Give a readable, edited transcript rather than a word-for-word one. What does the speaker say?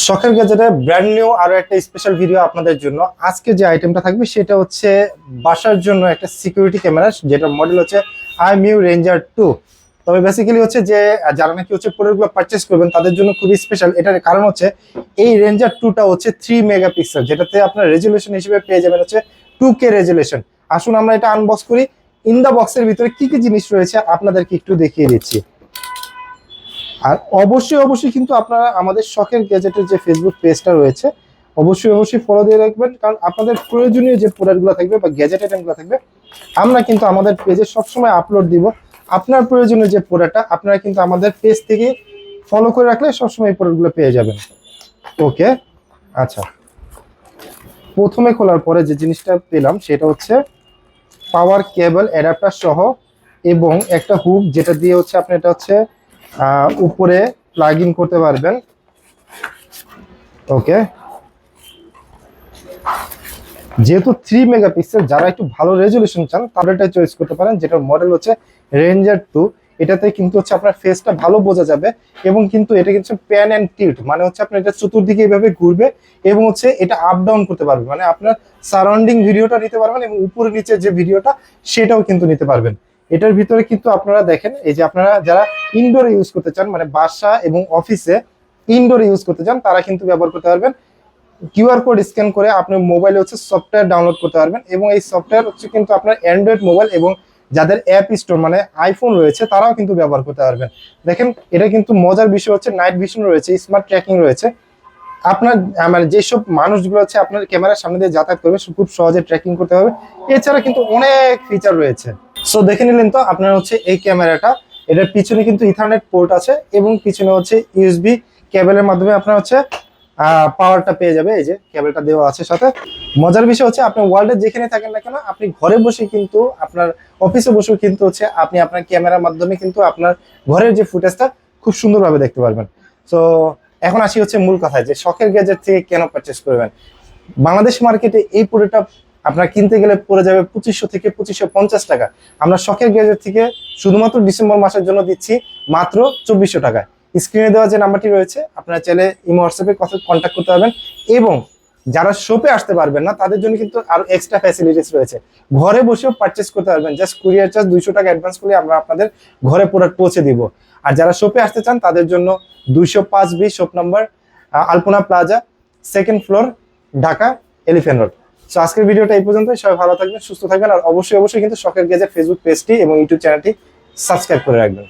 শখের গ্যাজেটে brand new আরো একটা স্পেশাল ভিডিও আপনাদের জন্য। আজকে যে আইটেমটা থাকবে সেটা হচ্ছে বাসার জন্য একটা সিকিউরিটি ক্যামেরা, যেটার মডেল হচ্ছে iMIU Ranger 2। তবে বেসিক্যালি হচ্ছে যে যারা নাকি হচ্ছে প্রোডাক্টগুলো পারচেস করবেন তাদের জন্য খুবই স্পেশাল। এটার কারণ হচ্ছে এই রেঞ্জার 2টা হচ্ছে 3 মেগাপিক্সেল, যেটাতে আপনার রেজুলেশন হিসেবে পেয়ে যাবেন হচ্ছে 2K রেজুলেশন। আসুন আমরা এটা আনবক্স করি। ইন দা বক্সের ভিতরে কি কি জিনিস রয়েছে আপনাদেরকে একটু দেখিয়ে দিচ্ছি। আর অবশ্যই কিন্তু আপনারা আমাদের শখের গ্যাজেটের যে ফেসবুক পেজটা রয়েছে অবশ্যই ফলো দিয়ে রাখবেন, কারণ আপনাদের প্রয়োজনীয় যে প্রোডাক্টগুলো থাকবে বা গ্যাজেট আইটেমগুলো থাকবে আমরা কিন্তু আমাদের পেজে সবসময় আপলোড দিব। আপনার প্রয়োজনীয় যে প্রোডাক্টটা আপনারা কিন্তু আমাদের পেজ থেকে ফলো করে রাখলে সবসময় এই প্রোডাক্টগুলো পেয়ে যাবেন। ওকে, আচ্ছা, প্রথমে খোলার পরে যে জিনিসটা পেলাম সেটা হচ্ছে পাওয়ার কেবল অ্যাডাপ্টার সহ এবং একটা হুক, যেটা দিয়ে হচ্ছে আপনি এটা হচ্ছে উপরে প্লাগ ইন করতে পারবেন। ওকে, যেহেতু 3 মেগাপিক্সেল, যারা একটু ভালো রেজুলেশন চান তারা এটা চয়েস করতে পারেন, যেটার মডেল হচ্ছে রেঞ্জার 2। এটাতে কিন্তু হচ্ছে আপনার ফেসটা ভালো বোঝা যাবে এবং কিন্তু এটা কিন্তু প্যান অ্যান্ড টিল্ট, মানে হচ্ছে আপনার এটা চতুর্দিকে এইভাবে ঘুরবে এবং হচ্ছে এটা আপ ডাউন করতে পারবে, মানে আপনার সারাউন্ডিং ভিডিওটা নিতে পারবেন এবং উপরে নিচে যে ভিডিওটা সেটাও কিন্তু নিতে পারবেন। এটার ভিতরে কিন্তু আপনারা দেখেন, এই যে আপনারা যারা ইনডোরে ইউজ করতে চান, মানে বাসা এবং অফিসে ইনডোরে ইউজ করতে চান, তারা কিন্তু ব্যবহার করতে পারবেন। কিউআর কোড স্ক্যান করে আপনি মোবাইলে হচ্ছে সফটওয়্যার ডাউনলোড করতে পারবেন এবং এই সফটওয়্যার হচ্ছে কিন্তু আপনার অ্যান্ড্রয়েড মোবাইল এবং যাদের অ্যাপ স্টোর মানে আইফোন রয়েছে তারাও কিন্তু ব্যবহার করতে পারবেন। দেখেন, এটা কিন্তু মজার বিষয় হচ্ছে নাইট ভিশন রয়েছে, স্মার্ট ট্র্যাকিং রয়েছে। আপনার মানে যেসব মানুষগুলো হচ্ছে আপনার ক্যামেরার সামনে দিয়ে যাতায়াত করবে খুব সহজে ট্র্যাকিং করতে হবে। এছাড়া কিন্তু অনেক ফিচার রয়েছে। সো দেখে নিলেন তো আপনার হচ্ছে এই ক্যামেরাটা। এটার পিছনে কিন্তু ইথারনেট পোর্ট আছে এবং পিছনে হচ্ছে ইউএসবি কেবলের মাধ্যমে আপনার হচ্ছে পাওয়ারটা পেয়ে যাবে। এই যে কেবলটা দেওয়া আছে সাথে। মজার বিষয় হচ্ছে আপনি ওয়ার্ল্ডের যেখানে থাকেন না কেন, আপনি ঘরে বসে কিন্তু আপনার অফিসে বসেও কিন্তু হচ্ছে আপনি আপনার ক্যামেরার মাধ্যমে কিন্তু আপনার ঘরের যে ফুটেজটা খুব সুন্দরভাবে দেখতে পারবেন। তো এখন আসি হচ্ছে মূল কথায়, যে শখের গ্যাজেট থেকে কেন পারচেস করবেন। বাংলাদেশ মার্কেটে এই প্রোডাক্টটা আপনার কিনতে গেলে পড়ে যাবে 2500 থেকে 2550 টাকা। আমরা শখের গ্যাজেট থেকে শুধুমাত্র ডিসেম্বর মাসের জন্য দিচ্ছি মাত্র 2400 টাকায়। স্ক্রিনে দেওয়া যে নাম্বারটি রয়েছে আপনারা চাইলে ইমো হোয়াটসঅ্যাপে কন্ট্যাক্ট করতে পারবেন। এবং যারা শপে আসতে পারবেন না তাদের জন্য কিন্তু আরো এক্সট্রা ফ্যাসিলিটিস রয়েছে, ঘরে বসেও পারচেস করতে পারবেন। জাস্ট কুরিয়ার চার্জ 200 টাকা অ্যাডভান্স করলে আমরা আপনাদের ঘরে প্রোডাক্ট পৌঁছে দিব। আর যারা শপে আসতে চান তাদের জন্য 205B shop number, Alpana plaza, 2nd floor, Dhaka, elephant road. So আজকের ভিডিওটা এই পর্যন্ত। সবাই ভালো থাকবেন, সুস্থ থাকবেন, আর অবশ্যই কিন্তু শখের গ্যাজেট ফেসবুক পেজটি এবং ইউটিউব চ্যানেলটি সাবস্ক্রাইব করে রাখবেন।